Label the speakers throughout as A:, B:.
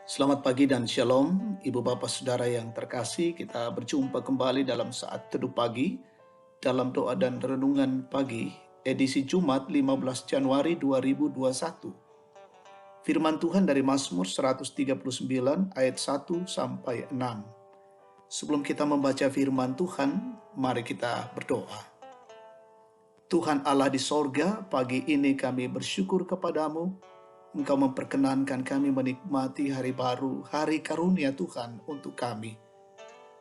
A: Selamat pagi dan shalom, Ibu Bapak Saudara yang terkasih. Kita berjumpa kembali dalam saat teduh pagi, dalam doa dan renungan pagi, edisi Jumat 15 Januari 2021. Firman Tuhan dari Mazmur 139 ayat 1 sampai 6. Sebelum kita membaca firman Tuhan, mari kita berdoa. Tuhan Allah di sorga, pagi ini kami bersyukur kepadamu. Engkau memperkenankan kami menikmati hari baru, hari karunia Tuhan untuk kami.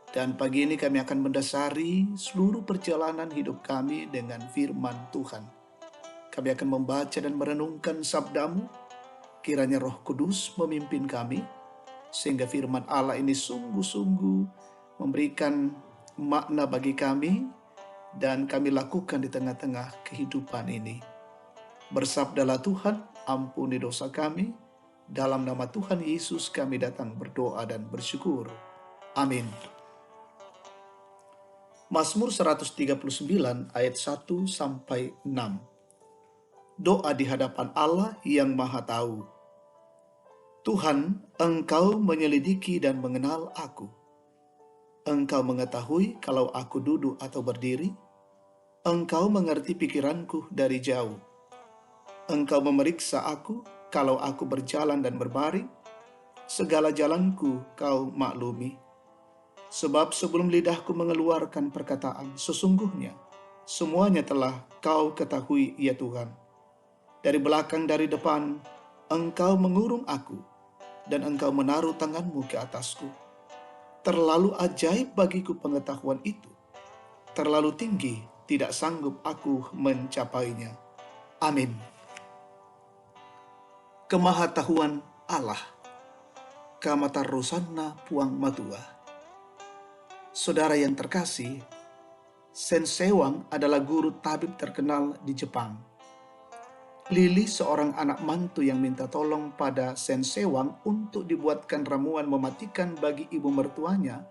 A: Dan pagi ini kami akan mendasari seluruh perjalanan hidup kami dengan firman Tuhan. Kami akan membaca dan merenungkan sabdamu, kiranya Roh Kudus memimpin kami, sehingga firman Allah ini sungguh-sungguh memberikan makna bagi kami, dan kami lakukan di tengah-tengah kehidupan ini. Bersabdalah Tuhan, ampuni dosa kami. Dalam nama Tuhan Yesus kami datang berdoa dan bersyukur. Amin. Mazmur 139 ayat 1 sampai 6. Doa di hadapan Allah yang Maha Tahu. Tuhan, Engkau menyelidiki dan mengenal aku. Engkau mengetahui kalau aku duduk atau berdiri. Engkau mengerti pikiranku dari jauh. Engkau memeriksa aku kalau aku berjalan dan berbaring. Segala jalanku kau maklumi. Sebab sebelum lidahku mengeluarkan perkataan, sesungguhnya semuanya telah kau ketahui, ya Tuhan. Dari belakang, dari depan, engkau mengurung aku, dan engkau menaruh tanganmu ke atasku. Terlalu ajaib bagiku pengetahuan itu. Terlalu tinggi, tidak sanggup aku mencapainya. Amin. Kemahatauan Allah, Kamatar Rosanna Puang Matua. Saudara yang terkasih, Shen Sewang adalah guru tabib terkenal di Jepang. Lili, seorang anak mantu yang minta tolong pada Shen Sewang untuk dibuatkan ramuan mematikan bagi ibu mertuanya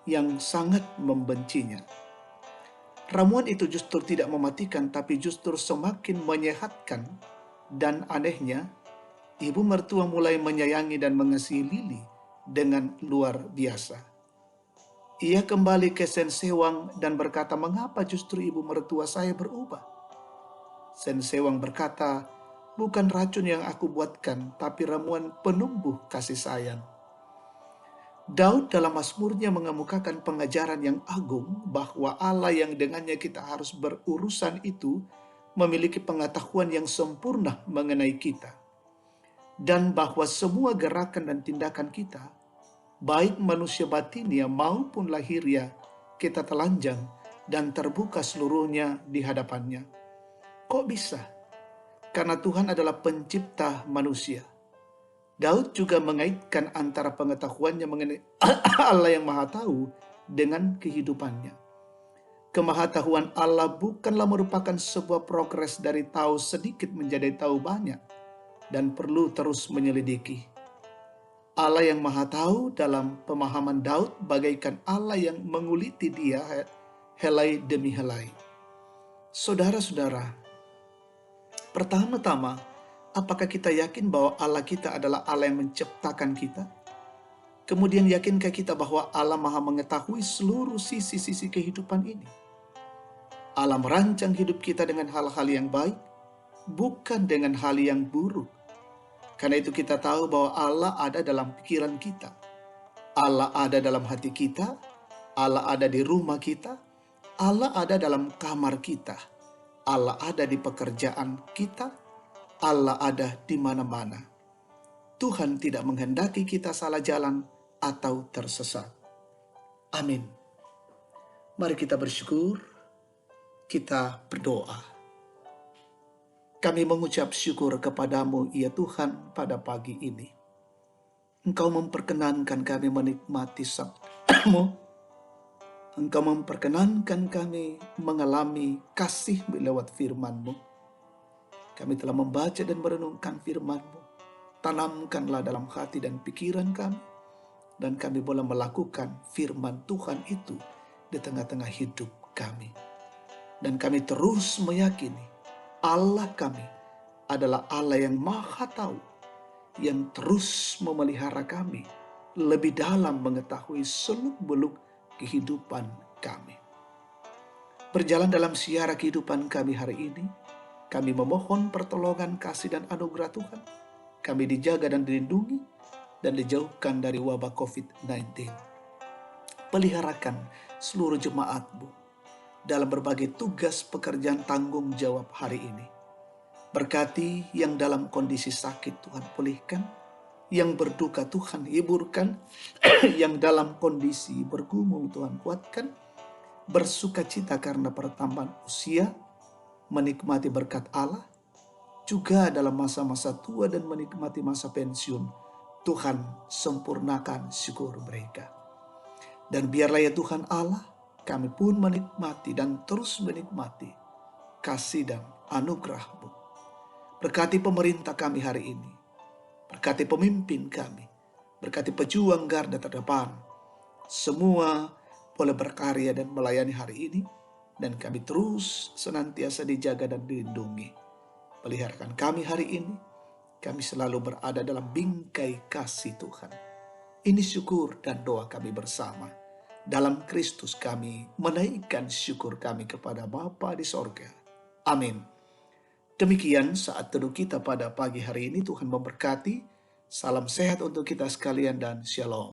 A: yang sangat membencinya. Ramuan itu justru tidak mematikan, tapi justru semakin menyehatkan, dan anehnya, ibu mertua mulai menyayangi dan mengasihi Lili dengan luar biasa. Ia kembali ke Shen Sewang dan berkata, mengapa justru ibu mertua saya berubah? Shen Sewang berkata, bukan racun yang aku buatkan, tapi ramuan penumbuh kasih sayang. Daud dalam Mazmurnya mengemukakan pengajaran yang agung bahwa Allah yang dengannya kita harus berurusan itu memiliki pengetahuan yang sempurna mengenai kita. Dan bahwa semua gerakan dan tindakan kita, baik manusia batinia maupun lahiriah, kita telanjang dan terbuka seluruhnya di hadapannya. Kok bisa? Karena Tuhan adalah pencipta manusia. Daud juga mengaitkan antara pengetahuannya mengenai Allah yang Maha Tahu dengan kehidupannya. Kemahatauan Allah bukanlah merupakan sebuah progres dari tahu sedikit menjadi tahu banyak, dan perlu terus menyelidiki. Allah yang Maha Tahu dalam pemahaman Daud bagaikan Allah yang menguliti dia helai demi helai. Saudara-saudara, pertama-tama, apakah kita yakin bahwa Allah kita adalah Allah yang menciptakan kita? Kemudian, yakinkah kita bahwa Allah Maha mengetahui seluruh sisi-sisi kehidupan ini? Allah merancang hidup kita dengan hal-hal yang baik, bukan dengan hal yang buruk. Karena itu kita tahu bahwa Allah ada dalam pikiran kita. Allah ada dalam hati kita. Allah ada di rumah kita. Allah ada dalam kamar kita. Allah ada di pekerjaan kita. Allah ada di mana-mana. Tuhan tidak menghendaki kita salah jalan atau tersesat. Amin. Mari kita bersyukur. Kita berdoa. Kami mengucap syukur kepadamu, ya Tuhan, pada pagi ini. Engkau memperkenankan kami menikmati sabdamu. Engkau memperkenankan kami mengalami kasih lewat firman-Mu. Kami telah membaca dan merenungkan firman-Mu. Tanamkanlah dalam hati dan pikiran kami, dan kami boleh melakukan firman Tuhan itu di tengah-tengah hidup kami. Dan kami terus meyakini Allah kami adalah Allah yang Maha Tahu, yang terus memelihara kami lebih dalam mengetahui seluk-beluk kehidupan kami. Berjalan dalam siara kehidupan kami hari ini, kami memohon pertolongan kasih dan anugerah Tuhan. Kami dijaga dan dilindungi dan dijauhkan dari wabah COVID-19. Peliharakan seluruh jemaat-Mu dalam berbagai tugas pekerjaan tanggung jawab hari ini. Berkati yang dalam kondisi sakit Tuhan pulihkan, yang berduka Tuhan hiburkan, yang dalam kondisi bergumul Tuhan kuatkan, bersuka cita karena pertambahan usia, menikmati berkat Allah, juga dalam masa-masa tua dan menikmati masa pensiun, Tuhan sempurnakan syukur mereka. Dan biarlah ya Tuhan Allah, kami pun menikmati dan terus menikmati kasih dan anugerah-Mu. Berkati pemerintah kami hari ini, berkati pemimpin kami, berkati pejuang garda terdepan. Semua boleh berkarya dan melayani hari ini, dan kami terus senantiasa dijaga dan dilindungi. Peliharakan kami hari ini, kami selalu berada dalam bingkai kasih Tuhan. Ini syukur dan doa kami bersama. Dalam Kristus kami menaikkan syukur kami kepada Bapa di sorga. Amin. Demikian saat teduh kita pada pagi hari ini. Tuhan memberkati. Salam sehat untuk kita sekalian dan shalom.